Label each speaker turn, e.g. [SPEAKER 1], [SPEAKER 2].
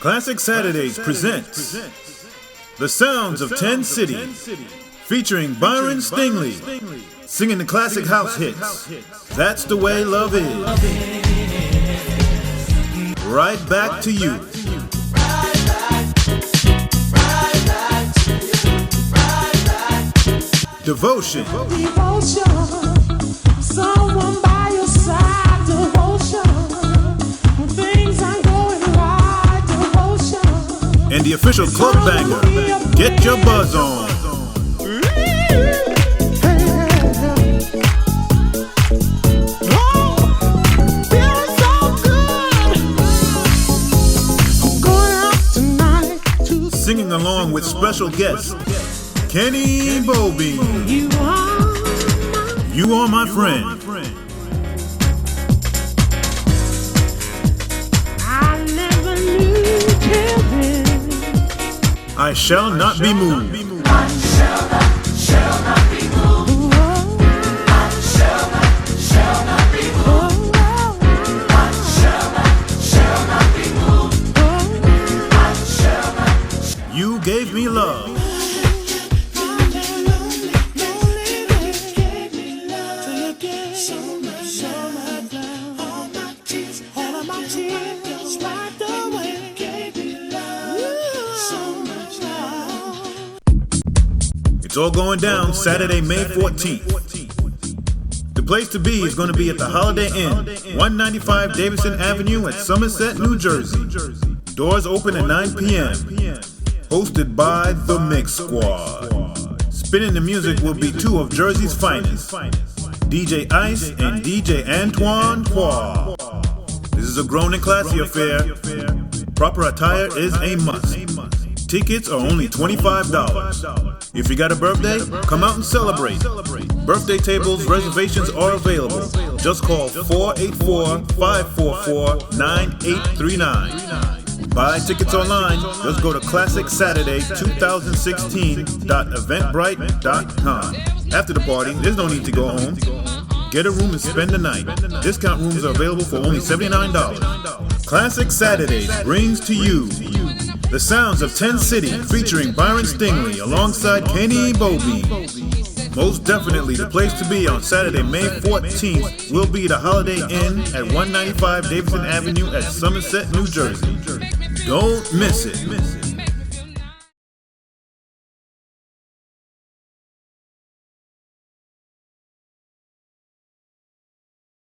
[SPEAKER 1] Classic Saturdays presents The Sounds of 10 Cities, featuring Byron Stingley, singing the classic house hits. That's the way love is. Right back to you. Devotion.
[SPEAKER 2] Someone by your side. Devotion. When things aren't going right. Devotion.
[SPEAKER 1] And the official club banger, Get Your Buzz On. Singing along with special guests, Kenny Bobby. You are my friend.
[SPEAKER 2] I never knew till then.
[SPEAKER 1] I shall not be moved.
[SPEAKER 3] I shall not be moved. I shall not be moved. I shall not be moved. I shall not.
[SPEAKER 1] You gave me love. It's all going down Saturday, May 14th. The place to be is going to be at the Holiday Inn, 195 Davidson Avenue at Somerset, New Jersey. Doors open at 9 p.m. Hosted by The Mix Squad. Spinning the music will be two of Jersey's finest, DJ Ice and DJ Antoine Qua. This is a grown and classy affair. Proper attire is a must. Tickets are only $25. If you got a birthday, come out and celebrate. Birthday tables, reservations are available. Just call 484-544-9839. Buy tickets online. Just go to classicsaturday2016.eventbrite.com. After the party, there's no need to go home. Get a room and spend the night. Discount rooms are available for only $79. Classic Saturdays brings to you The Sounds of 10 Cities, featuring Byron Stingley alongside Kenny Bobby. Most definitely the place to be on Saturday, May 14th will be the Holiday Inn at 195 Davidson Avenue at Somerset, New Jersey. Don't miss it.